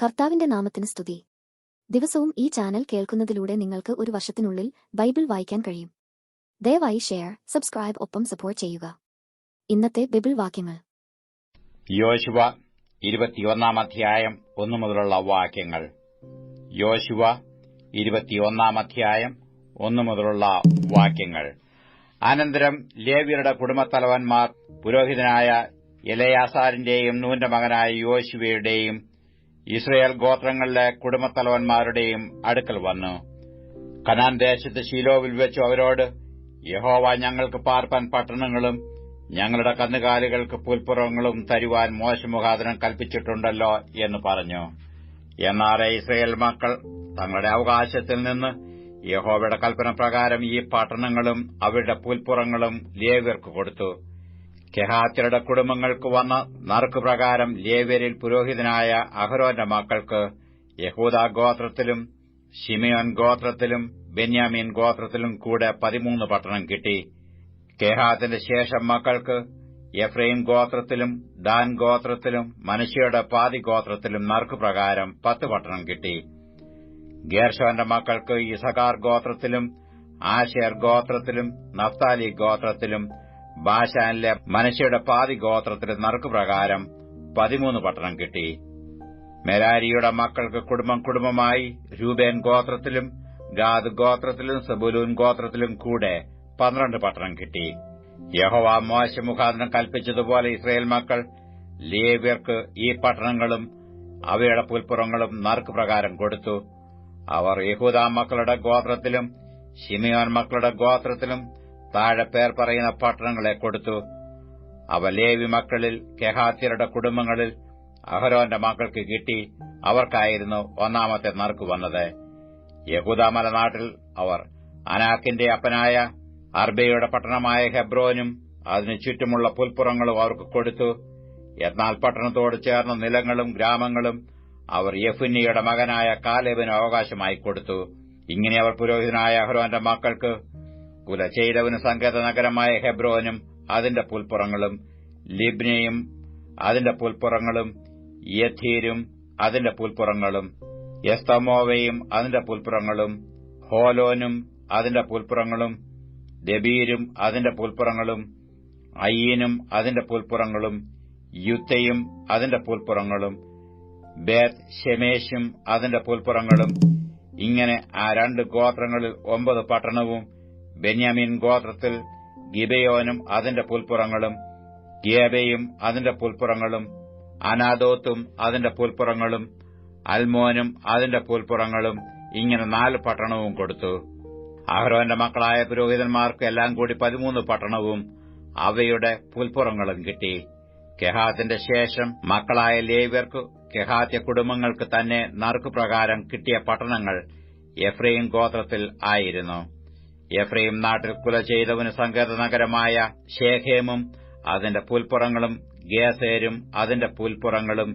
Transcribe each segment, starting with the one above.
കർത്താവിന്റെ നാമത്തിന് സ്തുതി. ദിവസവും ഈ ചാനൽ കേൾക്കുന്നതിലൂടെ നിങ്ങൾക്ക് ഒരു വർഷത്തിനുള്ളിൽ ബൈബിൾ വായിക്കാൻ കഴിയും. ദയവായി ഷെയർ, സബ്സ്ക്രൈബ് ഒപ്പം സപ്പോർട്ട് ചെയ്യുക. ഇന്നത്തെ ബൈബിൾ വാക്യങ്ങൾ. യോശുവ 21 അധ്യായം 1 മുതലുള്ള വാക്യങ്ങൾ. യോശുവ 21 അധ്യായം 1 മുതലുള്ള വാക്യങ്ങൾ. അനന്തരം ലേവ്യരുടെ കുടുംബത്തലവന്മാർ പുരോഹിതനായ എലെയാസാരിന്റെയും നൂന്റെ മകനായ യോശുവയുടെയും ഇസ്രയേൽ ഗോത്രങ്ങളിലെ കുടുംബത്തലവന്മാരുടെയും അടുക്കൽ വന്നു. കനാൻ ദേശത്ത് ശീലോവിൽ വെച്ചു അവരോട്, യഹോവ ഞങ്ങൾക്ക് പാർപ്പാൻ പട്ടണങ്ങളും ഞങ്ങളുടെ കന്നുകാലികൾക്ക് പുൽപ്പുറങ്ങളും തരുവാൻ മോശെ മുഖാന്തരം കൽപ്പിച്ചിട്ടുണ്ടല്ലോ എന്ന് പറഞ്ഞു. എന്നാൽ ഇസ്രയേൽ മക്കൾ തങ്ങളുടെ അവകാശത്തിൽ നിന്ന് യഹോവയുടെ കൽപ്പന പ്രകാരം ഈ പട്ടണങ്ങളും അവരുടെ പുൽപ്പുറങ്ങളും ലേവ്യർക്ക് കൊടുത്തു. കെഹാത്യരുടെ കുടുംബങ്ങൾക്ക് വന്ന നറുക്കുപ്രകാരം ലേവ്യരിൽ പുരോഹിതനായ അഹരോന്റെ മക്കൾക്ക് യഹൂദാ ഗോത്രത്തിലും ശിമെയോൻ ഗോത്രത്തിലും ബെന്യാമീൻ ഗോത്രത്തിലും കൂടെ 13 പട്ടണം കിട്ടി. കെഹാത്തിന്റെ ശേഷം മക്കൾക്ക് എഫ്രയീം ഗോത്രത്തിലും ദാൻ ഗോത്രത്തിലും മനശ്ശെയുടെ പാതി ഗോത്രത്തിലും നറുക്കുപ്രകാരം 10 പട്ടണം കിട്ടി. ഗേർശോന്റെ മക്കൾക്ക് ഇസഖാർ ഗോത്രത്തിലും ആശേർ ഗോത്രത്തിലും നഫ്താലി ഗോത്രത്തിലും ബാശാനിലെ മനശ്ശെയുടെ പാതി ഗോത്രത്തിലും നറുക്കുപ്രകാരം 13 പട്ടണം കിട്ടി. മെരാരിയുടെ മക്കൾക്ക് കുടുംബമായി രൂബേൻ ഗോത്രത്തിലും ഗാദ് ഗോത്രത്തിലും സെബൂലൂൻ ഗോത്രത്തിലും കൂടെ 12 പട്ടണം കിട്ടി. യഹോവ മോശെ മുഖാന്തരം കൽപ്പിച്ചതുപോലെ ഇസ്രയേൽ മക്കൾ ലേവ്യർക്ക് ഈ പട്ടണങ്ങളും അവയുടെ പുൽപ്പുറങ്ങളും നറുക്കുപ്രകാരം കൊടുത്തു. അവർ യഹൂദാ മക്കളുടെ ഗോത്രത്തിലും ശിമെയോൻ മക്കളുടെ ഗോത്രത്തിലും താഴെ പേർ പറയുന്ന പട്ടണങ്ങളെ കൊടുത്തു. അവ ലേവി മക്കളിൽ കെഹാത്യരുടെ കുടുംബങ്ങളിൽ അഹരോന്റെ മക്കൾക്ക് കിട്ടി. അവർക്കായിരുന്നു ഒന്നാമത്തെ നറുക്ക് വന്നത്. യഹൂദാ മലനാട്ടിൽ അവർ അനാക്കിന്റെ അപ്പനായ അർബയുടെ പട്ടണമായ ഹെബ്രോനും അതിനു ചുറ്റുമുള്ള പുൽപ്പുറങ്ങളും അവർക്ക് കൊടുത്തു. എന്നാൽ പട്ടണത്തോട് ചേർന്ന നിലങ്ങളും ഗ്രാമങ്ങളും അവർ യെഫുന്നിയുടെ മകനായ കാലേബിന് അവകാശമായി കൊടുത്തു. ഇങ്ങനെ അവർ പുരോഹിതനായ അഹരോന്റെ മക്കൾക്ക് കുല ചെയ്തവന് സങ്കേത നഗരമായ ഹെബ്രോനും അതിന്റെ പുൽപ്പുറങ്ങളും, ലിബ്നയും അതിന്റെ പുൽപ്പുറങ്ങളും, യഥീരും അതിന്റെ പുൽപ്പുറങ്ങളും, എസ്തമോവയും അതിന്റെ പുൽപ്പുറങ്ങളും, ഹോലോനും അതിന്റെ പുൽപ്പുറങ്ങളും, ദെബീരും അതിന്റെ പുൽപ്പുറങ്ങളും, അയ്യീനും അതിന്റെ പുൽപ്പുറങ്ങളും, യുത്തയും അതിന്റെ പുൽപ്പുറങ്ങളും, ബേത് ഷെമേശും അതിന്റെ പുൽപ്പുറങ്ങളും. ഇങ്ങനെ ആ 2 ഗോത്രങ്ങളിൽ 9 പട്ടണവും, ബെന്യാമീൻ ഗോത്രത്തിൽ ഗിബെയോനും അതിന്റെ പുൽപ്പുറങ്ങളും, ഗേബയും അതിന്റെ പുൽപ്പുറങ്ങളും, അനാദോത്തും അതിന്റെ പുൽപ്പുറങ്ങളും, അൽമോനും അതിന്റെ പുൽപ്പുറങ്ങളും. ഇങ്ങനെ 4 പട്ടണവും കൊടുത്തു. അഹരോന്റെ മക്കളായ പുരോഹിതന്മാർക്ക് എല്ലാം കൂടി 13 പട്ടണവും അവയുടെ പുൽപ്പുറങ്ങളും കിട്ടി. കെഹാത്തിന്റെ ശേഷം മക്കളായ ലേവ്യർക്ക് കെഹാത്യ കുടുംബങ്ങൾക്ക് തന്നെ നറുക്കുപ്രകാരം കിട്ടിയ പട്ടണങ്ങൾ എഫ്രയീം ഗോത്രത്തിൽ ആയിരുന്നു. എഫ്രയീം നാട്ടിൽ കുല ചെയ്തവന് സങ്കേത നഗരമായ ശേഖേമും അതിന്റെ പുൽപ്പുറങ്ങളും, ഗേസേരും അതിന്റെ പുൽപ്പുറങ്ങളും,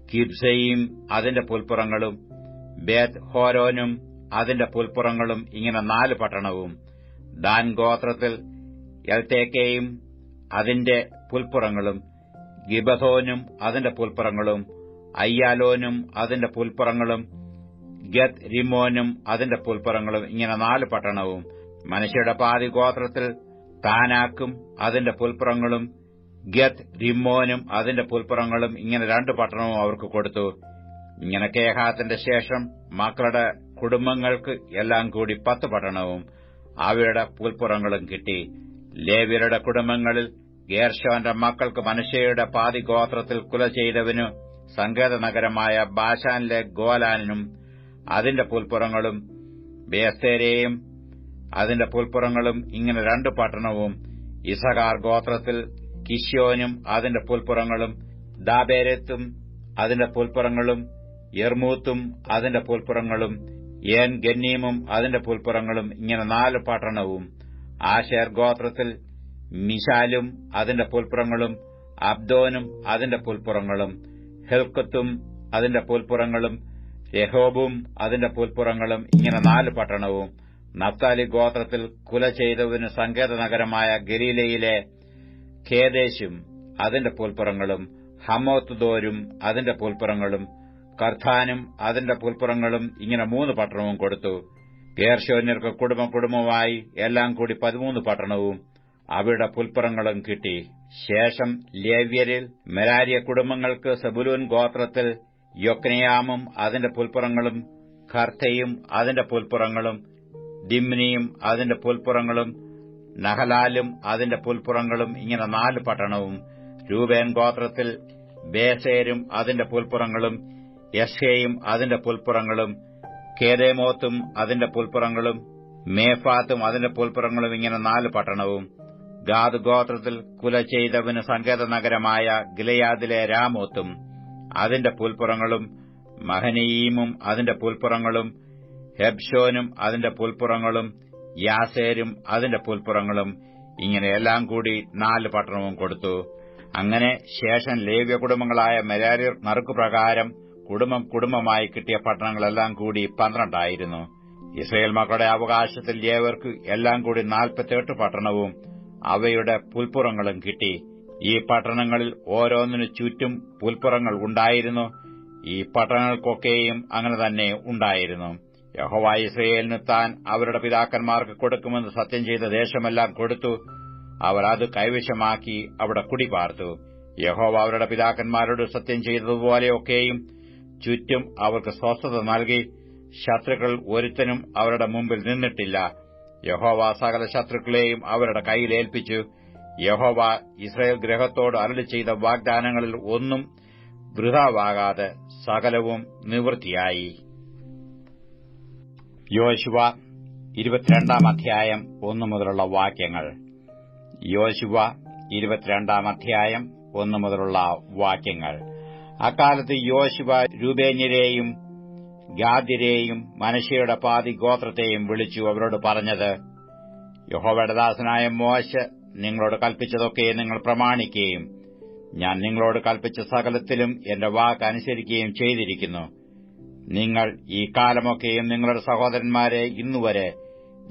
കിബ്സയും അതിന്റെ പുൽപ്പുറങ്ങളും, ബേത് ഹോരോനും അതിന്റെ പുൽപ്പുറങ്ങളും. ഇങ്ങനെ 4 പട്ടണവും. ദാൻ ഗോത്രത്തിൽ എൽത്തേക്കയും അതിന്റെ പുൽപ്പുറങ്ങളും, ഗിബഥോനും അതിന്റെ പുൽപ്പുറങ്ങളും, അയ്യാലോനും അതിന്റെ പുൽപ്പുറങ്ങളും, ഗത് റിമ്മോനും അതിന്റെ പുൽപ്പുറങ്ങളും. ഇങ്ങനെ 4 പട്ടണവും. മനശ്ശെയുടെ പാതി ഗോത്രത്തിൽ താനാക്കും അതിന്റെ പുൽപ്പുറങ്ങളും, ഗത് റിമ്മോനും അതിന്റെ പുൽപ്പുറങ്ങളും. ഇങ്ങനെ 2 പട്ടണവും അവർക്ക് കൊടുത്തു. ഇങ്ങനെ കെഹാത്തിന്റെ ശേഷം മക്കളുടെ കുടുംബങ്ങൾക്ക് എല്ലാം കൂടി 10 പട്ടണവും അവയുടെ പുൽപ്പുറങ്ങളും കിട്ടി. ലേവ്യരുടെ കുടുംബങ്ങളിൽ ഗേർശോന്റെ മക്കൾക്ക് മനശ്ശെയുടെ പാതി ഗോത്രത്തിൽ കുല ചെയ്തവനു സങ്കേത നഗരമായ ബാശാനിലെ ഗോലാനും അതിന്റെ പുൽപ്പുറങ്ങളും, ബേസ്തേരയും അതിന്റെ പുൽപ്പുറങ്ങളും. ഇങ്ങനെ 2 പട്ടണവും. ഇസഖാർ ഗോത്രത്തിൽ കിശ്യോനും അതിന്റെ പുൽപ്പുറങ്ങളും, ദാബേരത്തും അതിന്റെ പുൽപ്പുറങ്ങളും, യർമൂത്തും അതിന്റെ പുൽപ്പുറങ്ങളും, ഏൻ ഗന്നീമും അതിന്റെ പുൽപ്പുറങ്ങളും. ഇങ്ങനെ 4 പട്ടണവും. ആശേർ ഗോത്രത്തിൽ മിശാലും അതിന്റെ പുൽപ്പുറങ്ങളും, അബ്ദോനും അതിന്റെ പുൽപ്പുറങ്ങളും, ഹെൽക്കത്തും അതിന്റെ പുൽപ്പുറങ്ങളും, രെഹോബും അതിന്റെ പുൽപ്പുറങ്ങളും. ഇങ്ങനെ 4 പട്ടണവും. നഫ്താലി ഗോത്രത്തിൽ കുല ചെയ്തവന് സങ്കേത നഗരമായ ഗലീലയിലെ ഖേദേശും അതിന്റെ പുൽപ്പുറങ്ങളും, ഹമ്മോത്ത് ദോരും അതിന്റെ പുൽപ്പുറങ്ങളും, കർത്താനും അതിന്റെ പുൽപ്പുറങ്ങളും ഇങ്ങനെ 3 പട്ടണവും കൊടുത്തു. ഗേർശോന്യർക്ക് കുടുംബമായി എല്ലാം കൂടി 13 പട്ടണവും അവയുടെ പുൽപ്പുറങ്ങളും കിട്ടി. ശേഷം ലേവ്യരിൽ മെരാരിയ കുടുംബങ്ങൾക്ക് സെബുലൂൻ ഗോത്രത്തിൽ യൊക്നെയാമും അതിന്റെ പുൽപ്പുറങ്ങളും, ഖർത്തയും അതിന്റെ പുൽപ്പുറങ്ങളും, ദിമ്നിയും അതിന്റെ പുൽപ്പുറങ്ങളും, നഹലാലും അതിന്റെ പുൽപ്പുറങ്ങളും ഇങ്ങനെ 4 പട്ടണവും. രൂബേൻ ഗോത്രത്തിൽ ബേസേരും അതിന്റെ പുൽപ്പുറങ്ങളും, യസ്ഹയും അതിന്റെ പുൽപ്പുറങ്ങളും, കേദേമോത്തും അതിന്റെ പുൽപ്പുറങ്ങളും, മേഫാത്തും അതിന്റെ പുൽപ്പുറങ്ങളും ഇങ്ങനെ 4 പട്ടണവും. ഗാദ് ഗോത്രത്തിൽ കുല ചെയ്തവന് സങ്കേത നഗരമായ ഗിലെയാദിലെ രാമോത്തും അതിന്റെ പുൽപ്പുറങ്ങളും, മഹനയീമും അതിന്റെ പുൽപ്പുറങ്ങളും, ഹെബ്ശോനും അതിന്റെ പുൽപ്പുറങ്ങളും, യാസേരും അതിന്റെ പുൽപ്പുറങ്ങളും ഇങ്ങനെ എല്ലാം കൂടി 4 പട്ടണവും കൊടുത്തു. അങ്ങനെ ശേഷം ലേവ്യ കുടുംബങ്ങളായ മെരാര്യർ നറുക്കുപ്രകാരം കുടുംബമായി കിട്ടിയ പട്ടണങ്ങളെല്ലാം കൂടി 12 ആയിരുന്നു. ഇസ്രായേൽ മക്കളുടെ അവകാശത്തിൽ ലേവ്യർക്ക് എല്ലാം കൂടി 48 പട്ടണവും അവയുടെ പുൽപ്പുറങ്ങളും കിട്ടി. ഈ പട്ടണങ്ങളിൽ ഓരോന്നിനു ചുറ്റും പുൽപ്പുറങ്ങൾ ഉണ്ടായിരുന്നു. ഈ പട്ടണങ്ങൾക്കൊക്കെയും അങ്ങനെ തന്നെ ഉണ്ടായിരുന്നു. യഹോവ ഇസ്രായേലിന് താൻ അവരുടെ പിതാക്കന്മാർക്ക് കൊടുക്കുമെന്ന് സത്യം ചെയ്ത ദേശമെല്ലാം കൊടുത്തു. അവർ അത് കൈവശമാക്കി അവിടെ കുടിപാർത്തു. യഹോവ അവരുടെ പിതാക്കന്മാരോട് സത്യം ചെയ്തതുപോലെയൊക്കെയും ചുറ്റും അവർക്ക് സ്വസ്ഥത നൽകി. ശത്രുക്കൾ ഒരുത്തനും അവരുടെ മുമ്പിൽ നിന്നിട്ടില്ല. യഹോവ സകല ശത്രുക്കളെയും അവരുടെ കൈയിലേൽപ്പിച്ചു. യഹോവ ഇസ്രായേൽ ഗൃഹത്തോട് അരുളി ചെയ്ത വാഗ്ദാനങ്ങളിൽ ഒന്നും വൃഥാവാകാതെ സകലവും നിവൃത്തിയായി. യോശുവ 22 അധ്യായം 1 മുതലുള്ള വാക്യങ്ങൾ. യോശുവ 22 അധ്യായം 1 മുതലുള്ള വാക്യങ്ങൾ. അക്കാലത്ത് യോശുവ രൂബേന്യരെയും ഗാദ്യരെയും മനശ്ശെയുടെ പാതി ഗോത്രത്തെയും വിളിച്ചു അവരോട് പറഞ്ഞത്, യഹോവയുടെ ദാസനായ മോശെ നിങ്ങളോട് കൽപ്പിച്ചതൊക്കെ നിങ്ങൾ പ്രമാണിക്കുകയും ഞാൻ നിങ്ങളോട് കൽപ്പിച്ച സകലത്തിലും എന്റെ വാക്ക് അനുസരിക്കുകയും ചെയ്തിരിക്കുന്നു. നിങ്ങൾ ഈ കാലമൊക്കെയും നിങ്ങളുടെ സഹോദരന്മാരെ ഇന്നുവരെ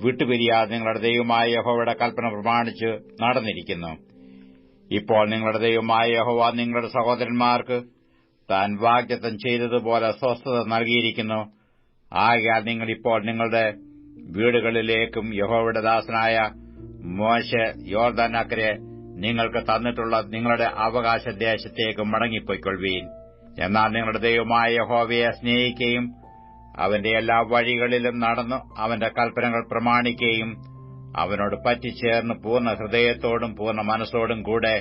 വിട്ടുപിരിയാതെ നിങ്ങളുടെ ദൈവമായ യഹോവയുടെ കൽപ്പന പ്രമാണിച്ച് നടന്നിരിക്കുന്നു. ഇപ്പോൾ നിങ്ങളുടെ ദൈവമായ യഹോവ നിങ്ങളുടെ സഹോദരന്മാർക്ക് താൻ വാഗ്ദത്തം ചെയ്തതുപോലെ സ്വസ്ഥത നൽകിയിരിക്കുന്നു. ആകയാൽ നിങ്ങളിപ്പോൾ നിങ്ങളുടെ വീടുകളിലേക്കും യഹോവയുടെ ദാസനായ മോശെ യോർദാനക്കരെ നിങ്ങൾക്ക് തന്നിട്ടുള്ള നിങ്ങളുടെ അവകാശദേശത്തേക്കും മടങ്ങിപ്പോയിക്കൊള്ളുവീൻ. എന്നാൽ നിങ്ങളുടെ ദൈവമായ യഹോവയെ സ്നേഹിക്കുകയും അവന്റെ എല്ലാ വഴികളിലും നടന്നു അവന്റെ കൽപ്പനകൾ പ്രമാണിക്കുകയും അവനോട് പറ്റിച്ചേർന്ന് പൂർണ്ണ ഹൃദയത്തോടും പൂർണ്ണ മനസ്സോടും കൂടെ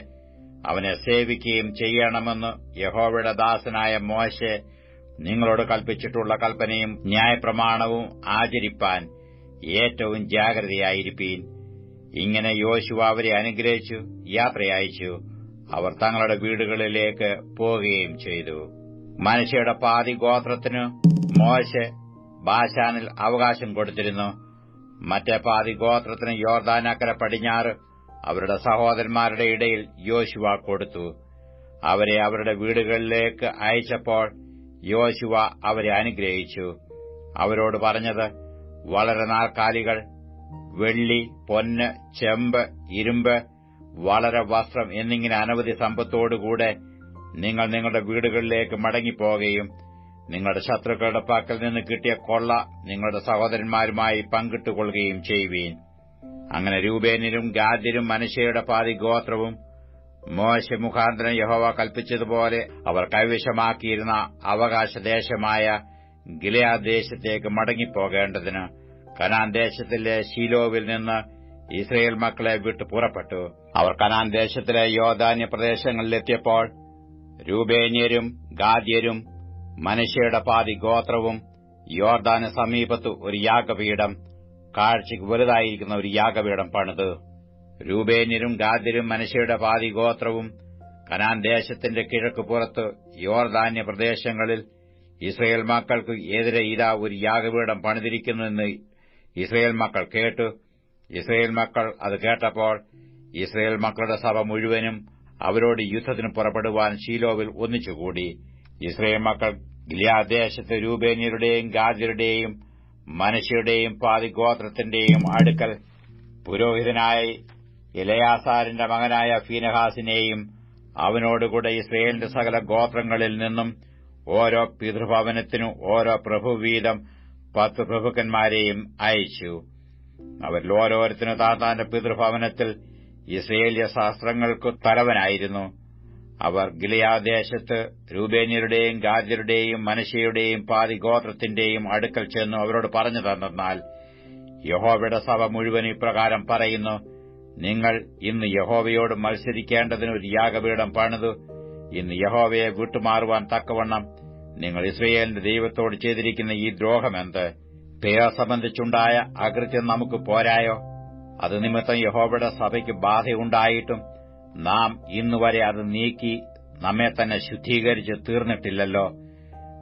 അവനെ സേവിക്കുകയും ചെയ്യണമെന്ന് യഹോവയുടെ ദാസനായ മോശെ നിങ്ങളോട് കൽപ്പിച്ചിട്ടുള്ള കൽപ്പനയും ന്യായപ്രമാണവും ആചരിപ്പാൻ ഏറ്റവും ജാഗ്രതയായിരിപ്പീൻ. ഇങ്ങനെ യോശുവ അവരെ അനുഗ്രഹിച്ചു യാത്രയയച്ചു. അവർ തങ്ങളുടെ വീടുകളിലേക്ക് പോകുകയും ചെയ്തു. മനശ്ശെയുടെ പാതി ഗോത്രത്തിനു മോശെ ബാശാനിൽ അവകാശം കൊടുത്തിരുന്നു. മറ്റേ പാതി ഗോത്രത്തിന് യോർദാനക്കര പടിഞ്ഞാറ് അവരുടെ സഹോദരന്മാരുടെ ഇടയിൽ യോശുവ കൊടുത്തു. അവരെ അവരുടെ വീടുകളിലേക്ക് അയച്ചപ്പോൾ യോശുവ അവരെ അനുഗ്രഹിച്ചു. അവരോട് പറഞ്ഞത്, വളരെ നാൽക്കാലികൾ, വെള്ളി, പൊന്ന്, ചെമ്പ്, ഇരുമ്പ്, വളരെ വസ്ത്രം എന്നിങ്ങനെ അനവധി സമ്പത്തോടുകൂടെ നിങ്ങൾ നിങ്ങളുടെ വീടുകളിലേക്ക് മടങ്ങിപ്പോകുകയും നിങ്ങളുടെ ശത്രുക്കളുടെ പക്കൽ നിന്ന് കിട്ടിയ കൊള്ള നിങ്ങളുടെ സഹോദരന്മാരുമായി പങ്കിട്ടുകൊള്ളുകയും ചെയ്യുവീൻ. അങ്ങനെ രൂബേന്യരും ഗാദ്യരും മനശ്ശെയുടെ പാതി ഗോത്രവും മോശെ മുഖാന്തരം യഹോവ കൽപ്പിച്ചതുപോലെ അവർ കൈവശമാക്കിയിരുന്ന അവകാശദേശമായ ഗിലെയാദ് ദേശത്തേക്ക് മടങ്ങിപ്പോകേണ്ടതിന് കനാൻ ദേശത്തിലെ ശീലോവിൽ നിന്ന് ഇസ്രായേൽ മക്കളെ വിട്ടു പുറപ്പെട്ടു. അവർ കനാൻ ദേശത്തിലെ യോർദാന്യ പ്രദേശങ്ങളിലെത്തിയപ്പോൾ രൂബേന്യരും ഗാദ്യരും മനശ്ശെയുടെ പാതി ഗോത്രവും യോർദാന് സമീപത്ത് ഒരു യാഗപീഠം, കാഴ്ചയ്ക്ക് വലുതായിരിക്കുന്ന ഒരു യാഗപീഠം പണിത്. രൂബേന്യരും ഗാദ്യരും മനശ്ശെയുടെ പാതി ഗോത്രവും കനാൻ ദേശത്തിന്റെ കിഴക്ക് പുറത്ത് യോർദാന്യ പ്രദേശങ്ങളിൽ ഇസ്രായേൽ മക്കൾക്ക് എതിരെ ഇതാ ഒരു യാഗപീഠം പണിതിരിക്കുന്നുവെന്ന് ഇസ്രായേൽ മക്കൾ കേട്ടു. ഇസ്രായേൽ മക്കൾ അത് കേട്ടപ്പോൾ ഇസ്രായേൽ മക്കളുടെ സഭ മുഴുവനും അവരോട് യുദ്ധത്തിന് പുറപ്പെടുവാൻ ശീലോവിൽ ഒന്നിച്ചുകൂടി. ഇസ്രായേൽ മക്കൾ ഗിലെയാദ് ദേശത്ത് രൂബേന്യരുടെയും ഗാദ്യരുടെയും മനശ്ശെയുടെയും പാതി ഗോത്രത്തിന്റെയും അടുക്കൽ പുരോഹിതനായ എലെയാസാരിന്റെ മകനായ ഫീനെഹാസിനെയും അവനോടുകൂടെ ഇസ്രായേലിന്റെ സകല ഗോത്രങ്ങളിൽ നിന്നും ഓരോ പിതൃഭവനത്തിനും ഓരോ പ്രഭുവീതം 10 പ്രഭുക്കന്മാരെയും അയച്ചു. അവരിൽ ഓരോരുത്തരും താന്താന്റെ പിതൃഭവനത്തിൽ ഇസ്രയേല്യ സഹസ്രങ്ങൾക്കു തലവനായിരുന്നു. അവർ ഗിലെയാദ്ദേശത്ത് രൂബേന്യരുടെയും ഗാദ്യരുടെയും മനശ്ശെയുടെയും പാതി ഗോത്രത്തിന്റെയും അടുക്കൽ ചെന്നു അവരോട് പറഞ്ഞു തന്നാൽ, യഹോവയുടെ സഭ മുഴുവൻ ഇപ്രകാരം പറയുന്നു, നിങ്ങൾ ഇന്ന് യഹോവയോട് മത്സരിക്കേണ്ടതിന് ഒരു യാഗപീഠം പണിതു ഇന്ന് യഹോവയെ വിട്ടുമാറുവാൻ തക്കവണ്ണം നിങ്ങൾ ഇസ്രയേലിന്റെ ദൈവത്തോട് ചെയ്തിരിക്കുന്ന ഈ ദ്രോഹമെന്ത്? പേർ സംബന്ധിച്ചുണ്ടായ അകൃത്യം നമുക്ക് പോരായോ? അത് നിമിത്തം യഹോവയുടെ സഭയ്ക്ക് ബാധയുണ്ടായിട്ടും നാം ഇന്നുവരെ അത് നീക്കി നമ്മെ തന്നെ ശുദ്ധീകരിച്ച് തീർന്നിട്ടില്ലല്ലോ.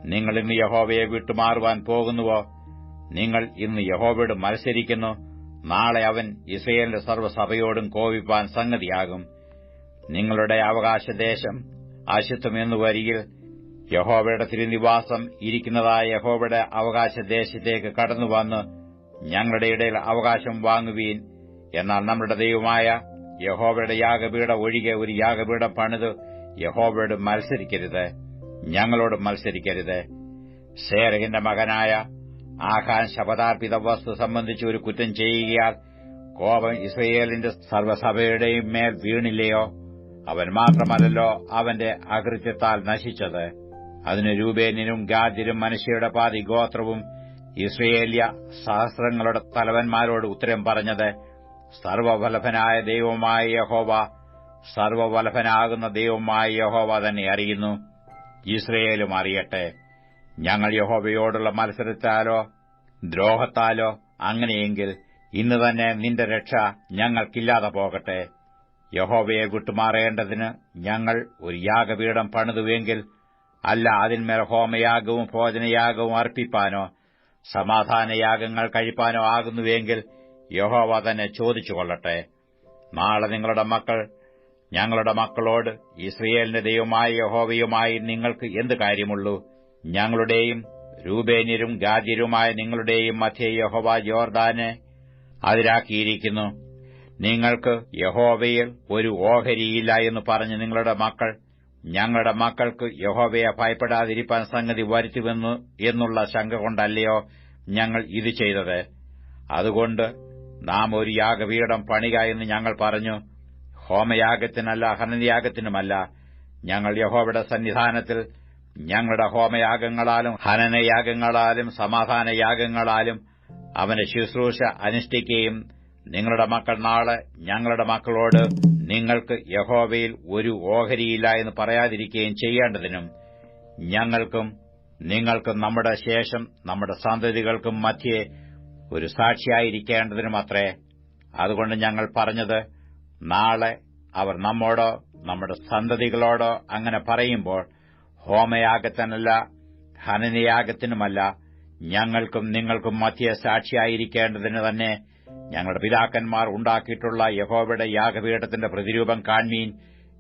നിങ്ങൾ ഇന്ന് യഹോവയെ വിട്ടുമാറുവാൻ പോകുന്നുവോ? നിങ്ങൾ ഇന്ന് യഹോവയോട് മത്സരിക്കുന്നു. നാളെ അവൻ ഇസ്രയേലിന്റെ സർവ്വസഭയോടും കോപിപ്പാൻ സംഗതിയാകും. നിങ്ങളുടെ അവകാശദേശം അശുദ്ധം എന്നു വരികിൽ യഹോവയുടെ തിരുനിവാസം ഇരിക്കുന്നതായ യഹോവയുടെ അവകാശദേശത്തേക്ക് കടന്നുവന്ന് ഞങ്ങളുടെ ഇടയിൽ അവകാശം വാങ്ങുവീൻ. എന്നാൽ നമ്മുടെ ദൈവമായ യഹോവയുടെ യാഗപീഠം ഒഴികെ ഒരു യാഗപീഠം പണിത് യഹോവയോട് മത്സരിക്കരുത്, ഞങ്ങളോട് മത്സരിക്കരുത്. സേരഹിന്റെ മകനായ ആഖാൻ ശപഥാർപ്പിത വസ്തു സംബന്ധിച്ച് ഒരു കുറ്റം ചെയ്യുകയാൽ കോപം ഇസ്രയേലിന്റെ സർവ്വസഭയുടെയും മേൽ വീണില്ലയോ? അവൻ മാത്രമല്ലല്ലോ അവന്റെ അകൃത്യത്താൽ നശിച്ചത്. അതിന് രൂബേന്യനും ഗാദ്യരും മനശ്ശെയുടെ പാതി ഗോത്രവും ഇസ്രയേല്യ സഹസ്രങ്ങളുടെ തലവന്മാരോട് ഉത്തരം പറഞ്ഞത്, സർവ്വവല്ലഭനായ ദൈവമായ യഹോവ, സർവ്വവല്ലഭനാകുന്ന ദൈവമായ യഹോവ തന്നെ അറിയുന്നു, ഇസ്രയേലും അറിയട്ടെ. ഞങ്ങൾ യഹോവയോടുള്ള മത്സരത്താലോ ദ്രോഹത്താലോ അങ്ങനെയെങ്കിൽ ഇന്ന് തന്നെ നിന്റെ രക്ഷ ഞങ്ങൾക്കില്ലാതെ പോകട്ടെ. യഹോവയെ വിട്ടുമാറേണ്ടതിന് ഞങ്ങൾ ഒരു യാഗപീഠം പണിതുവെങ്കിൽ, അല്ല അതിന്മേൽ ഹോമയാഗവും ഭോജനയാഗവും അർപ്പിപ്പാനോ സമാധാനയാഗങ്ങൾ കഴിപ്പാനോ ആകുന്നുവെങ്കിൽ യഹോവ തന്നെ ചോദിച്ചുകൊള്ളട്ടെ. നാളെ നിങ്ങളുടെ മക്കൾ ഞങ്ങളുടെ മക്കളോട്, ഇസ്രയേലിന്റെ ദൈവമായ യഹോവയുമായി നിങ്ങൾക്ക് എന്ത് കാര്യമുള്ളൂ? ഞങ്ങളുടെയും രൂബേന്യരും ഗാദ്യരുമായ നിങ്ങളുടെയും മധ്യേ യഹോവ യോർദാനെ അതിരാക്കിയിരിക്കുന്നു. നിങ്ങൾക്ക് യഹോവയിൽ ഒരു ഓഹരിയില്ല എന്ന് പറഞ്ഞ് നിങ്ങളുടെ മക്കൾ ഞങ്ങളുടെ മക്കൾക്ക് യഹോവയെ ഭയപ്പെടാതിരിപ്പാൻ സംഗതി വരുത്തുമെന്നു എന്നുള്ള ശങ്ക കൊണ്ടല്ലയോ ഞങ്ങൾ ഇത് ചെയ്തത്? അതുകൊണ്ട് നാം ഒരു യാഗപീഠം പണിക എന്ന് ഞങ്ങൾ പറഞ്ഞു. ഹോമയാഗത്തിനല്ല, ഹനനയാഗത്തിനുമല്ല. ഞങ്ങൾ യഹോവയുടെ സന്നിധാനത്തിൽ ഞങ്ങളുടെ ഹോമയാഗങ്ങളാലും ഹനനയാഗങ്ങളാലും സമാധാനയാഗങ്ങളാലും അവന്റെ ശുശ്രൂഷ അനുഷ്ഠിക്കുകയും നിങ്ങളുടെ മക്കൾ നാളെ ഞങ്ങളുടെ മക്കളോട് നിങ്ങൾക്ക് യഹോവയിൽ ഒരു ഓഹരിയില്ല എന്ന് പറയാതിരിക്കുകയും ചെയ്യേണ്ടതിനും ഞങ്ങൾക്കും നിങ്ങൾക്കും നമ്മുടെ ശേഷം നമ്മുടെ സന്തതികൾക്കും മധ്യേ ഒരു സാക്ഷിയായിരിക്കേണ്ടതിനുമത്രേ. അതുകൊണ്ട് ഞങ്ങൾ പറഞ്ഞത്, നാളെ അവർ നമ്മോടോ നമ്മുടെ സന്തതികളോടോ അങ്ങനെ പറയുമ്പോൾ ഹോമയാഗത്തിനല്ല ഹനനയാഗത്തിനുമല്ല ഞങ്ങൾക്കും നിങ്ങൾക്കും മധ്യേ സാക്ഷിയായിരിക്കേണ്ടതിന് തന്നെ ഞങ്ങളുടെ പിതാക്കന്മാർ ഉണ്ടാക്കിയിട്ടുള്ള യഹോവയുടെ യാഗപീഠത്തിന്റെ പ്രതിരൂപം കാൺമീൻ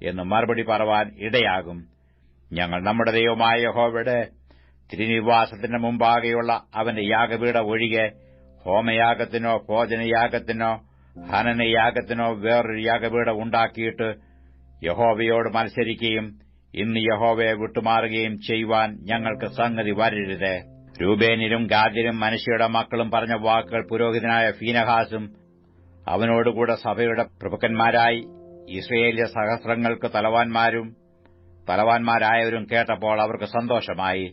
എന്ന് മറുപടി പറവാൻ ഇടയാകും. ഞങ്ങൾ നമ്മുടെ ദൈവമായ യഹോവയുടെ തിരുനിവാസത്തിന്റെ മുമ്പാകെയുള്ള അവന്റെ യാഗപീഠം ഒഴികെ ഹോമയാഗത്തിനോ ഭോജനയാഗത്തിനോ ഹനനയാഗത്തിനോ വേറൊരു യാഗപീഠം ഉണ്ടാക്കിയിട്ട് യഹോവയോട് മത്സരിക്കുകയും ഇന്ന് യഹോവയെ വിട്ടുമാറുകയും ചെയ്യുവാൻ ഞങ്ങൾക്ക് സംഗതി വരരുത്. രൂബേന്യരും ഗാദ്യരും മനശ്ശെയുടെ മക്കളും പറഞ്ഞ വാക്കുകൾ പുരോഹിതനായ ഫീനഹാസും അവനോടുകൂടെ സഭയുടെ പ്രഭുക്കന്മാരായി ഇസ്രയേല്യ സഹസ്രങ്ങൾക്ക് തലവാന്മാരായവരും കേട്ടപ്പോൾ അവർക്ക് സന്തോഷമായി.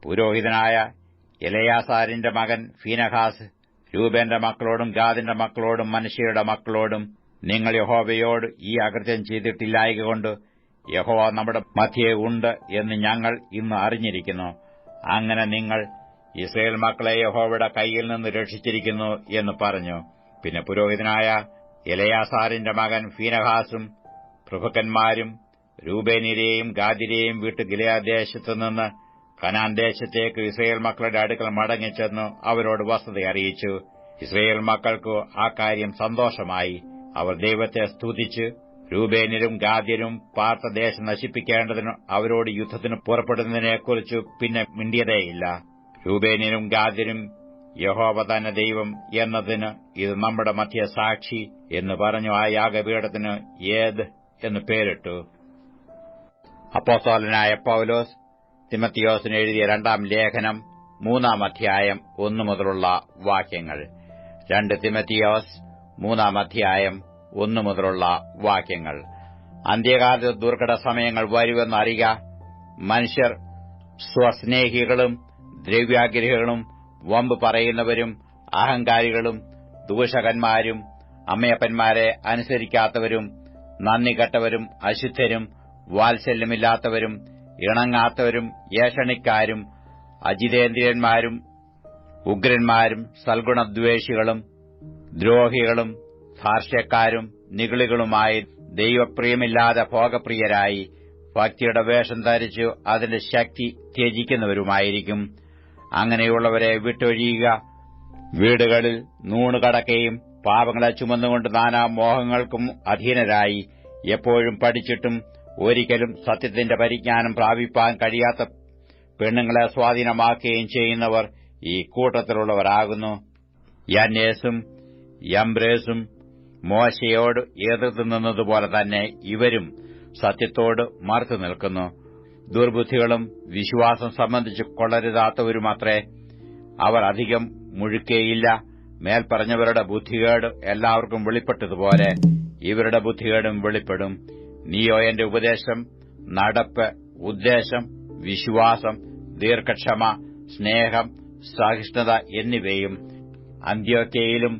പുരോഹിതനായ എലെയാസാരിന്റെ മകൻ ഫീനഹാസ് രൂബേന്റെ മക്കളോടും ഗാദിന്റെ മക്കളോടും മനശ്ശെയുടെ മക്കളോടും, നിങ്ങൾ യഹോവയോട് ഈ അകൃത്യം ചെയ്തിട്ടില്ലായകൊണ്ട് യഹോവ നമ്മുടെ മധ്യേ ഉണ്ട് എന്ന് ഞങ്ങൾ ഇന്ന് അറിഞ്ഞിരിക്കുന്നു. അങ്ങനെ നിങ്ങൾ ഇസ്രയേൽ മക്കളെ യഹോവയുടെ കൈയിൽ നിന്ന് രക്ഷിച്ചിരിക്കുന്നു എന്ന് പറഞ്ഞു. പിന്നെ പുരോഹിതനായ എലെയാസാരിന്റെ മകൻ ഫീനഹാസും പ്രഭുക്കന്മാരും രൂബേന്യരെയും ഗാദ്യരെയും വിട്ട് ഗിലെയാദ്ദേശത്തുനിന്ന് കനാൻ ദേശത്തേക്ക് ഇസ്രയേൽ മക്കളുടെ അടുക്കൽ മടങ്ങിച്ചെന്നു അവരോട് വസ്തുത അറിയിച്ചു. ഇസ്രയേൽ മക്കൾക്ക് ആ കാര്യം സന്തോഷമായി. അവർ ദൈവത്തെ സ്തുതിച്ച് രൂബേന്യരും ഗാദ്യരും പാർത്ത ദേശം നശിപ്പിക്കേണ്ടതിന് അവരോട് യുദ്ധത്തിന് പുറപ്പെടുന്നതിനെക്കുറിച്ച് പിന്നെ മിണ്ടിയതേയില്ല. രൂബേന്യരും ഗാദ്യരും യഹോവ തന്നെ ദൈവം എന്നതിന് ഇത് നമ്മുടെ മധ്യ സാക്ഷി എന്ന് പറഞ്ഞു ആ യാഗപീഠത്തിന് ഏദ് എന്ന് പേരിട്ടു. അപ്പോസ്തലനായ പൌലോസ് തിമത്തിയോസിന് എഴുതിയ 2-ാം ലേഖനം 3-ാം അധ്യായം 1 മുതലുള്ള വാക്യങ്ങൾ. 2 തിമത്തിയോസ് 3-ാം അധ്യായം 1 മുതലുള്ള വാക്യങ്ങൾ. അന്ത്യകാലത്ത് ദുർഘട സമയങ്ങൾ വരുമെന്നറിയുക. മനുഷ്യർ സ്വസ്നേഹികളും ദ്രവ്യാഗ്രഹികളും വമ്പ് പറയുന്നവരും അഹങ്കാരികളും ദൂഷകന്മാരും അമ്മയപ്പന്മാരെ അനുസരിക്കാത്തവരും നന്ദികെട്ടവരും അശുദ്ധരും വാത്സല്യമില്ലാത്തവരും ഇണങ്ങാത്തവരും ഏഷണിക്കാരും അജിതേന്ദ്രിയന്മാരും ഉഗ്രന്മാരും സൽഗുണദ്വേഷികളും ദ്രോഹികളും ധാർഷ്ട്യക്കാരും നിഗളികളുമായി ദൈവപ്രിയമില്ലാതെ ഭോഗപ്രിയരായി ഭക്തിയുടെ വേഷം ധരിച്ചു അതിന്റെ ശക്തി ത്യജിക്കുന്നവരുമായിരിക്കും. അങ്ങനെയുള്ളവരെ വിട്ടൊഴിയുക. വീടുകളിൽ നൂണുകടക്കുകയും പാപങ്ങളെ ചുമന്നുകൊണ്ട് നാനാ മോഹങ്ങൾക്കും അധീനരായി എപ്പോഴും പഠിച്ചിട്ടും ഒരിക്കലും സത്യത്തിന്റെ പരിജ്ഞാനം പ്രാപിപ്പാൻ കഴിയാത്ത പെണ്ണുങ്ങളെ സ്വാധീനമാക്കുകയും ചെയ്യുന്നവർ ഈ കൂട്ടത്തിലുള്ളവരാകുന്നു. യന്നേസും യംബ്രേസും മോശയോട് എതിർത്തു നിന്നതുപോലെ തന്നെ ഇവരും സത്യത്തോട് മറുത്തു നിൽക്കുന്നു. ദുർബുദ്ധികളും വിശ്വാസം സംബന്ധിച്ച് കൊള്ളരുതാത്തവരുമത്രേ. അവർ അധികം മുഴുക്കേയില്ല. മേൽപ്പറഞ്ഞവരുടെ ബുദ്ധികേട് എല്ലാവർക്കും വെളിപ്പെട്ടതുപോലെ ഇവരുടെ ബുദ്ധികേടും വെളിപ്പെടും. നീയോ എന്റെ ഉപദേശം, നടപ്പ്, ഉദ്ദേശം, വിശ്വാസം, ദീർഘക്ഷമ, സ്നേഹം, സഹിഷ്ണുത എന്നിവയും അന്ത്യോക്യയിലും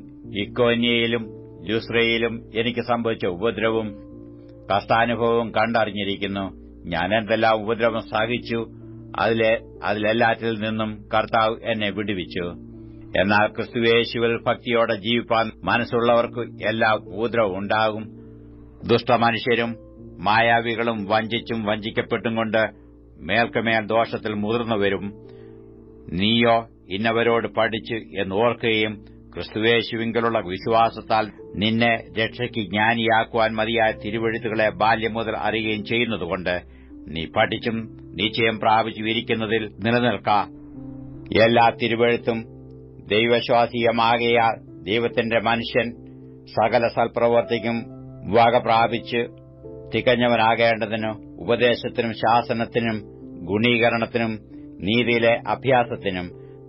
ഇക്കോന്യയിലും ലുസ്രയിലും എനിക്ക് സംഭവിച്ച ഉപദ്രവവും കഷ്ടാനുഭവവും കണ്ടറിഞ്ഞിരിക്കുന്നു. ഞാൻ എന്തെല്ലാം ഉപദ്രവം സഹിച്ചു, അതിലെല്ലാറ്റിൽ നിന്നും കർത്താവ് എന്നെ വിടുവിച്ചു. എന്നാൽ ക്രിസ്തുയേശുവിൽ ഭക്തിയോടെ ജീവിപ്പാൻ മനസ്സുള്ളവർക്ക് എല്ലാ ഉപദ്രവവും ഉണ്ടാകും. ദുഷ്ടമനുഷ്യരും മായാവികളും വഞ്ചിച്ചും വഞ്ചിക്കപ്പെട്ടും കൊണ്ട് മേൽക്കുമേൽ ദോഷത്തിൽ മുതിർന്നുവരും. നീയോ ഇന്നവരോട് പഠിച്ചു എന്നോർക്കുകയും ക്രിസ്തുയേശുവിങ്കലുള്ള വിശ്വാസത്താൽ നിന്നെ രക്ഷയ്ക്ക് ജ്ഞാനിയാക്കുവാൻ മതിയായ തിരുവെഴുത്തുകളെ ബാല്യം മുതൽ അറിയുകയും ചെയ്യുന്നതുകൊണ്ട് നീ പഠിച്ചും നിശ്ചയം പ്രാപിച്ചു ഇരിക്കുന്നതിൽ നിലനിൽക്ക. എല്ലാ തിരുവെഴുത്തും ദൈവശ്വാസീയമാകയാൽ ദൈവത്തിന്റെ മനുഷ്യൻ സകല സൽപ്രവർത്തിക്കും വക പ്രാപിച്ച് തികഞ്ഞവനാകേണ്ടതിന് ഉപദേശത്തിനും ശാസനത്തിനും ഗുണീകരണത്തിനും നീതിയിലെ അഭ്യാസത്തിനും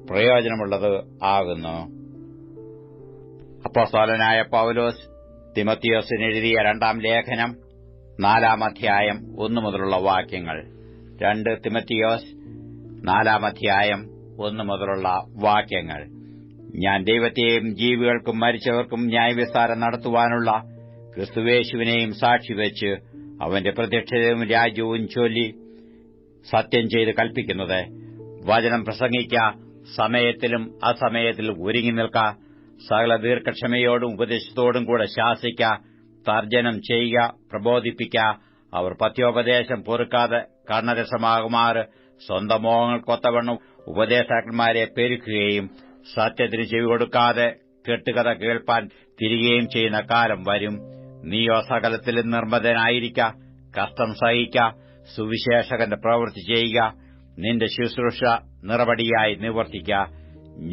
പ്രയോജനമുള്ളത് ആകുന്നു. അപ്പോസ്തലനായ പൗലോസ് തിമത്തിയോസിന് എഴുതിയ 2-ാം ലേഖനം 4-ാം അധ്യായം 1 മുതലുള്ള വാക്യങ്ങൾ. 2 തിമത്തിയോസ് 4-ാം അധ്യായം 1 മുതലുള്ള വാക്യങ്ങൾ. ഞാൻ ദൈവത്തെയും ജീവികൾക്കും മരിച്ചവർക്കും ന്യായവിസ്താരം നടത്തുവാനുള്ള ക്രിസ്തുയേശുവിനെയും സാക്ഷിവെച്ച് അവന്റെ പ്രത്യക്ഷതയും രാജ്യവും ചൊല്ലി സത്യം ചെയ്ത് കൽപ്പിക്കുന്നത്: വചനം പ്രസംഗിക്ക, സമയത്തിലും അസമയത്തിലും ഒരുങ്ങി നിൽക്ക, സകല ദീർഘക്ഷമയോടും ഉപദേശത്തോടും കൂടെ ശാസിക്ക, തർജ്ജനം ചെയ്യുക, പ്രബോധിപ്പിക്ക. അവർ പഥ്യോപദേശം പൊറുക്കാതെ കർണരസമാകുമാറ് സ്വന്തം മോഹങ്ങൾക്കൊത്തവണ്ണം ഉപദേശകന്മാരെ പെരുക്കുകയും സത്യത്തിന് ചെവി കൊടുക്കാതെ കെട്ടുകഥ കേൾപ്പാൻ തിരികെയും ചെയ്യുന്ന കാലം വരും. നീയോ സകലത്തിലും നിർമ്മതനായിരിക്ക, കഷ്ടം സഹിക്ക, സുവിശേഷകന്റെ പ്രവൃത്തി ചെയ്യുക, നിന്റെ ശുശ്രൂഷ നിറപടിയായി നിവർത്തിക്ക.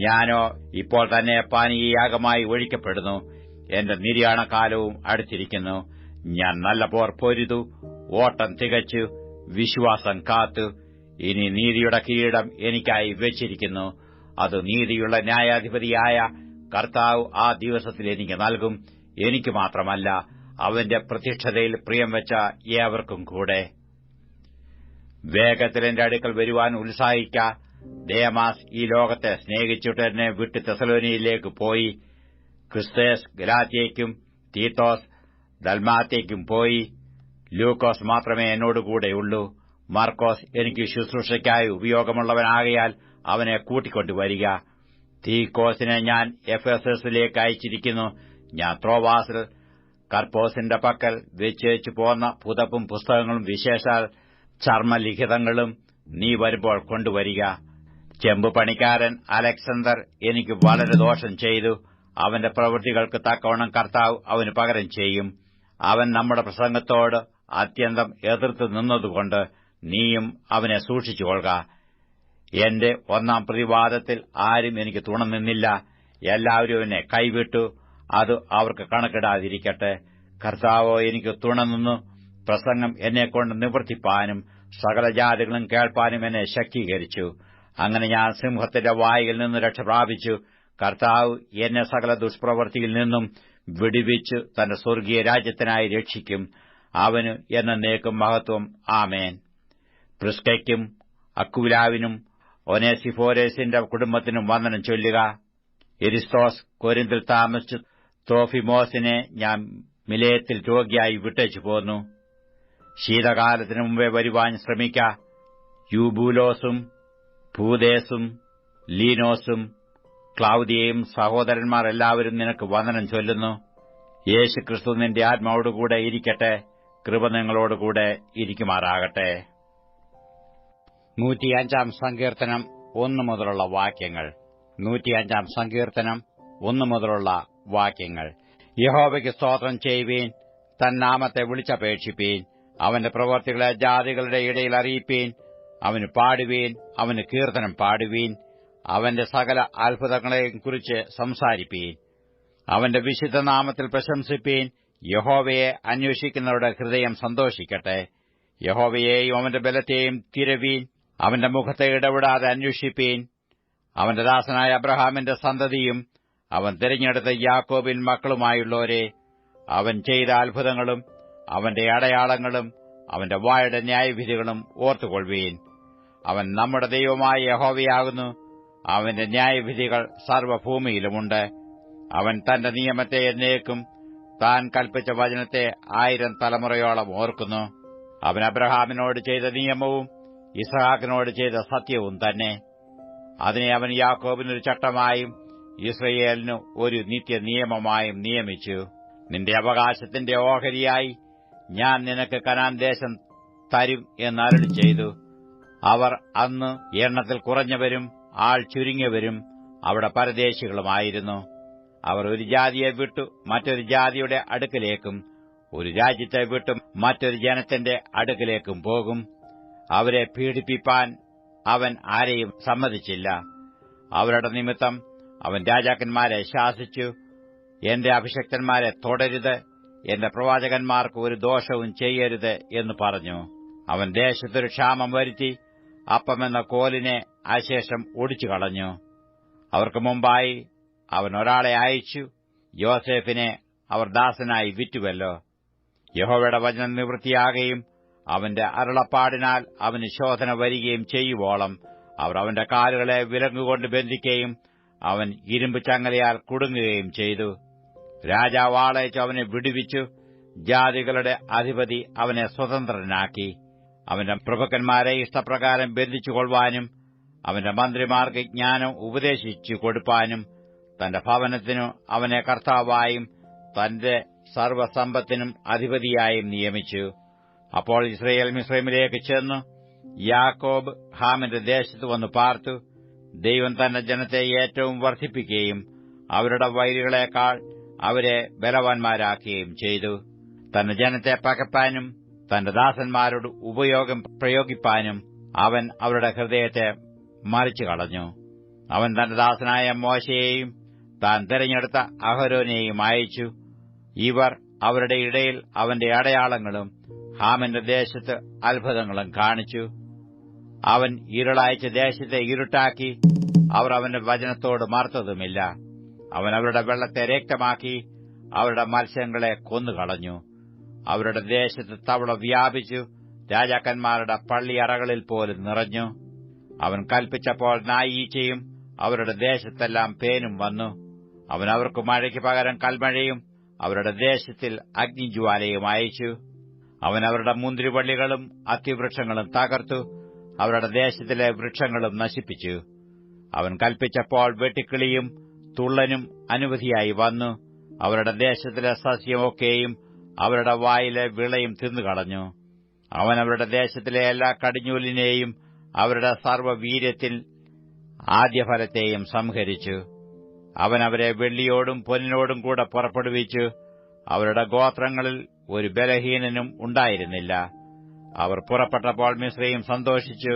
ഞാനോ ഇപ്പോൾ തന്നെ പാനീയയാഗമായി ഒഴിക്കപ്പെടുന്നു. എന്റെ നിര്യാണകാലവും അടുത്തിരിക്കുന്നു. ഞാൻ നല്ല പോർ പൊരുതു, ഓട്ടം തികച്ചു, വിശ്വാസം കാത്തു. ഇനി നീതിയുടെ കിരീടം എനിക്കായി വെച്ചിരിക്കുന്നു. അത് നീതിയുള്ള ന്യായാധിപതിയായ കർത്താവ് ആ ദിവസത്തിൽ എനിക്ക് നൽകും. എനിക്ക് മാത്രമല്ല, അവന്റെ പ്രത്യക്ഷതയിൽ പ്രിയം വെച്ച ഏവർക്കും കൂടെ. വേഗത്തിൽ എന്റെ അടുക്കൽ വരുവാൻ ഉത്സാഹിക്ക. ദേമാസ് ഈ ലോകത്തെ സ്നേഹിച്ചിട്ട് എന്നെ വിട്ട് തെസലോനിയിലേക്ക് പോയി. ക്രിസ്തേസ് ഗലാത്യയ്ക്കും തീത്തോസ് ദൽമാത്യയ്ക്കും പോയി. ലൂക്കോസ് മാത്രമേ എന്നോടുകൂടെയുള്ളൂ. മർക്കോസ് എനിക്ക് ശുശ്രൂഷയ്ക്കായി ഉപയോഗമുള്ളവനാകയാൽ അവനെ കൂട്ടിക്കൊണ്ടുവരിക. തീക്കോസിനെ ഞാൻ എഫെസസിലേക്ക് അയച്ചിരിക്കുന്നു. ഞാൻ ത്രോവാസിൽ കർപ്പോസിന്റെ പക്കൽ വെച്ചേച്ചു പോന്ന പുതപ്പും പുസ്തകങ്ങളും വിശേഷാൽ ചർമ്മലിഖിതങ്ങളും നീ വരുമ്പോൾ കൊണ്ടുവരിക. ചെമ്പ് പണിക്കാരൻ അലക്സാണ്ടർ എനിക്ക് വളരെ ദോഷം ചെയ്തു. അവന്റെ പ്രവൃത്തികൾക്ക് തക്കവണ്ണം കർത്താവ് അവന് പകരം ചെയ്യും. അവൻ നമ്മുടെ പ്രസംഗത്തോട് അത്യന്തം എതിർത്തു നിന്നതുകൊണ്ട് നീയും അവനെ സൂക്ഷിച്ചുകൊള്ളുക. എന്റെ 1-ാം പ്രതിവാദത്തിൽ ആരും എനിക്ക് തുണ നിന്നില്ല. എല്ലാവരും എന്നെ കൈവിട്ടു. അത് അവർക്ക് കണക്കിടാതിരിക്കട്ടെ. കർത്താവോ എനിക്ക് തുണ നിന്നു പ്രസംഗം എന്നെക്കൊണ്ട് നിവർത്തിപ്പാനും സകല ജാതികളും കേൾപ്പാനും എന്നെ ശക്തീകരിച്ചു. അങ്ങനെ ഞാൻ സിംഹത്തിന്റെ വായിൽ നിന്ന് രക്ഷ പ്രാപിച്ചു. കർത്താവ് എന്നെ സകല ദുഷ്പ്രവൃത്തിയിൽ നിന്നും വിടുവിച്ചു തന്റെ സ്വർഗീയ രാജ്യത്തിനായി രക്ഷിക്കും. അവന് എന്നേക്കും മഹത്വം. ആമേൻ. പ്രിസ്കയ്ക്കും അക്വിലാവിനും ഒനേസിഫോരേസിന്റെ കുടുംബത്തിനും വന്ദനം ചൊല്ലുക. എരിസ്തോസ് കൊരിന്തിൽ താമസിച്ചു. ത്രോഫിമോസിനെ ഞാൻ മിലേത്തിൽ രോഗിയായി വിട്ടേച്ചു പോന്നു. ശീതകാലത്തിനു മുമ്പേ വരുവാൻ ശ്രമിക്ക. യൂബൂലോസും പൂദേസും ലീനോസും ക്ലൌദിയയും സഹോദരന്മാർ എല്ലാവരും നിനക്ക് വന്ദനം ചൊല്ലുന്നു. യേശുക്രിസ്തു നിന്റെ ആത്മാവോടുകൂടെ ഇരിക്കട്ടെ. കൃപ നിങ്ങളോടുകൂടെ ഇരിക്കുമാറാകട്ടെ. 105 സങ്കീർത്തനം 1 മുതലുള്ള വാക്യങ്ങൾ. 105 സങ്കീർത്തനം 1 മുതലുള്ള വാക്യങ്ങൾ. യഹോവയ്ക്ക് സ്തോത്രം ചെയ്യുവീൻ, തന്നാമത്തെ വിളിച്ചപേക്ഷിപ്പീൻ. അവന്റെ പ്രവൃത്തികളെ ജാതികളുടെ ഇടയിൽ അറിയിപ്പീൻ. അവന് പാടുവീൻ, അവന് കീർത്തനം പാടുവീൻ. അവന്റെ സകല അത്ഭുതങ്ങളെയും കുറിച്ച് സംസാരിപ്പീൻ. അവന്റെ വിശുദ്ധനാമത്തിൽ പ്രശംസിപ്പീൻ. യഹോവയെ അന്വേഷിക്കുന്നവരുടെ ഹൃദയം സന്തോഷിക്കട്ടെ. യഹോവയെയും അവന്റെ ബലത്തെയും തിരവീൻ. അവന്റെ മുഖത്തെ ഇടവിടാതെ അന്വേഷിപ്പീൻ. അവന്റെ ദാസനായ അബ്രഹാമിന്റെ സന്തതിയും അവൻ തിരഞ്ഞെടുത്ത യാക്കോബിൻ മക്കളുമായുള്ളവരെ, അവൻ ചെയ്ത അത്ഭുതങ്ങളും അവന്റെ അടയാളങ്ങളും അവന്റെ വായുടെ ന്യായവിധികളും ഓർത്തുകൊള്ളുവീൻ. അവൻ നമ്മുടെ ദൈവമായ യഹോവയാകുന്നു. അവന്റെ ന്യായവിധികൾ സർവ്വഭൂമിയിലുമുണ്ട്. അവൻ തന്റെ നിയമത്തെ എന്നേക്കും, താൻ കൽപ്പിച്ച വചനത്തെ 1000 തലമുറയോളം ഓർക്കുന്നു. അവൻ അബ്രഹാമിനോട് ചെയ്ത നിയമവും ഇസ്ഹാക്കിനോട് ചെയ്ത സത്യവും തന്നെ. അതിനെ അവൻ യാക്കോബിനൊരു ചട്ടമായും ഇസ്രയേലിന് ഒരു നിത്യനിയമമായും നിയമിച്ചു. നിന്റെ അവകാശത്തിന്റെ ഓഹരിയായി ഞാൻ നിനക്ക് കനാൻ ദേശം തരും എന്നരുളി ചെയ്തു. അവർ അന്ന് എണ്ണത്തിൽ കുറഞ്ഞവരും ആൾ ചുരുങ്ങിയവരും അവിടെ പരദേശികളുമായിരുന്നു. അവർ ഒരു ജാതിയെ വിട്ടു മറ്റൊരു ജാതിയുടെ അടുക്കലേക്കും ഒരു രാജ്യത്തെ വിട്ടും മറ്റൊരു ജനത്തിന്റെ അടുക്കലേക്കും പോകും. അവരെ പീഡിപ്പിപ്പാൻ അവൻ ആരെയും സമ്മതിച്ചില്ല. അവരുടെ നിമിത്തം അവൻ രാജാക്കന്മാരെ ശാസിച്ചു. എന്റെ അഭിഷിക്തന്മാരെ തൊടരുത്, എന്റെ പ്രവാചകന്മാർക്ക് ഒരു ദോഷവും ചെയ്യരുത് എന്ന് പറഞ്ഞു. അവൻ ദേശത്തൊരു ക്ഷാമം വരുത്തി അപ്പമെന്ന കോലിനെ അശേഷം ഒടിച്ചു കളഞ്ഞു. അവർക്ക് മുമ്പായി അവൻ ഒരാളെ അയച്ചു. യോസേഫിനെ അവർ ദാസനായി വിറ്റുവല്ലോ. യഹോവയുടെ വചനം നിവൃത്തിയാകുകയും അവന്റെ അരുളപ്പാടിനാൽ അവന് ശോധന വരികയും ചെയ്യുവോളം അവർ അവന്റെ കാലുകളെ വിലങ്ങുകൊണ്ട് ബന്ധിക്കുകയും അവൻ ഇരുമ്പ് ചങ്ങലയാൽ കുടുങ്ങുകയും ചെയ്തു. രാജാവ് ആളയച്ച് അവനെ വിടുവിച്ചു. ജാതികളുടെ അധിപതി അവനെ സ്വതന്ത്രനാക്കി. അവന്റെ പ്രഭുക്കന്മാരെ ഇഷ്ടപ്രകാരം ബന്ധിച്ചുകൊള്ളുവാനും അവന്റെ മന്ത്രിമാർക്ക് ജ്ഞാനം ഉപദേശിച്ചു കൊടുപ്പാനും തന്റെ ഭവനത്തിനു അവനെ കർത്താവായും തന്റെ സർവ്വസമ്പത്തിനും അധിപതിയായും നിയമിച്ചു. അപ്പോൾ ഇസ്രയേൽ മിസ്രയീമിലേക്ക് ചെന്നു യാക്കോബ് ഹാമിന്റെ ദേശത്ത് വന്നു പാർത്തു. ദൈവം തന്റെ ജനത്തെ ഏറ്റവും വർദ്ധിപ്പിക്കുകയും അവരുടെ വൈരികളെക്കാൾ അവരെ ബലവാന്മാരാക്കുകയും ചെയ്തു. തന്റെ ജനത്തെ പകപ്പാനും തന്റെ ദാസന്മാരോട് ഉപയോഗം പ്രയോഗിപ്പാനും അവൻ അവരുടെ ഹൃദയത്തെ മറിച്ചു കളഞ്ഞു. അവൻ തന്റെ ദാസനായ മോശയെയും താൻ തിരഞ്ഞെടുത്ത അഹരോനെയും അയച്ചു. ഇവർ അവരുടെ ഇടയിൽ അവന്റെ അടയാളങ്ങളും ഹാമിന്റെ ദേശത്ത് അത്ഭുതങ്ങളും കാണിച്ചു. അവൻ ഇരുളയച്ച് ദേശത്തെ ഇരുട്ടാക്കി. അവർ അവന്റെ വചനത്തോട് മറുത്തതുമില്ല. അവൻ അവരുടെ വെള്ളത്തെ രക്തമാക്കി അവരുടെ മത്സ്യങ്ങളെ കൊന്നുകളഞ്ഞു. അവരുടെ ദേശത്ത് തവള വ്യാപിച്ചു. രാജാക്കന്മാരുടെ പള്ളിയറകളിൽ പോലും നിറഞ്ഞു. അവൻ കൽപ്പിച്ചപ്പോൾ നായീച്ചയും അവരുടെ ദേശത്തെല്ലാം പേനും വന്നു. അവൻ അവർക്ക് മഴയ്ക്ക് പകരം കൽമഴയും അവരുടെ ദേശത്തിൽ അഗ്നിജ്വാലയും അയച്ചു. അവൻ അവരുടെ മുന്തിരിവള്ളികളും അത്തിവൃക്ഷങ്ങളും തകർത്തു. അവരുടെ ദേശത്തിലെ വൃക്ഷങ്ങളും നശിപ്പിച്ചു. അവൻ കൽപ്പിച്ചപ്പോൾ വെട്ടുക്കിളിയും തുള്ളനും അനവധിയായി വന്നു. അവരുടെ ദേശത്തിലെ സസ്യമൊക്കെയും അവരുടെ വായിലെ വിളയും തിന്നുകളഞ്ഞു. അവൻ അവരുടെ ദേശത്തിലെ എല്ലാ കടിഞ്ഞൂലിനെയും അവരുടെ സർവ്വവീര്യത്തിൽ ആദ്യഫലത്തെയും സംഹരിച്ചു. അവൻ അവരെ വെള്ളിയോടും പൊന്നിനോടും കൂടെ പുറപ്പെടുവിച്ചു. അവരുടെ ഗോത്രങ്ങളിൽ ഒരു ബലഹീനനും ഉണ്ടായിരുന്നില്ല. അവർ പുറപ്പെട്ടപ്പോൾ മിസ്രയീം സന്തോഷിച്ചു.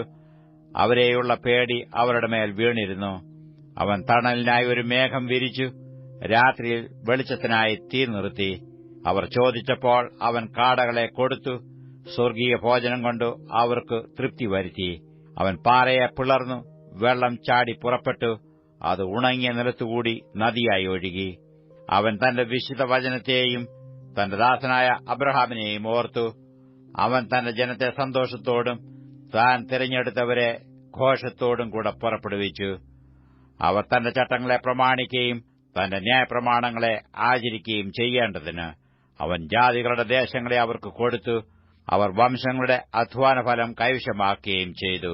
അവരെയുള്ള പേടി അവരുടെ മേൽ വീണിരുന്നു. അവൻ തണലിനായി ഒരു മേഘം വിരിച്ചു. രാത്രിയിൽ വെളിച്ചത്തിനായി തീ നിർത്തി. അവർ ചോദിച്ചപ്പോൾ അവൻ കാടകളെ കൊടുത്തു. സ്വർഗീയ ഭോജനം കൊണ്ട് അവർക്ക് തൃപ്തി വരുത്തി. അവൻ പാറയെ പിളർന്നു, വെള്ളം ചാടി പുറപ്പെട്ടു, അത് ഉണങ്ങിയ നിലത്തുകൂടി നദിയായി ഒഴുകി. അവൻ തന്റെ വിശുദ്ധ വചനത്തെയും തന്റെ ദാസനായ അബ്രഹാമിനെയും ഓർത്തു. അവൻ തന്റെ ജനത്തെ സന്തോഷത്തോടും താൻ തിരഞ്ഞെടുത്തവരെ ഘോഷത്തോടും കൂടെ പുറപ്പെടുവിച്ചു. അവർ തന്റെ ചട്ടങ്ങളെ പ്രമാണിക്കുകയും തന്റെ ന്യായപ്രമാണങ്ങളെ ആചരിക്കുകയും ചെയ്യേണ്ടതിന് അവൻ ജാതികളുടെ ദേശങ്ങളെ അവർക്ക് കൊടുത്തു. അവർ വംശങ്ങളുടെ അധ്വാനഫലം കൈവശമാക്കുകയും ചെയ്തു.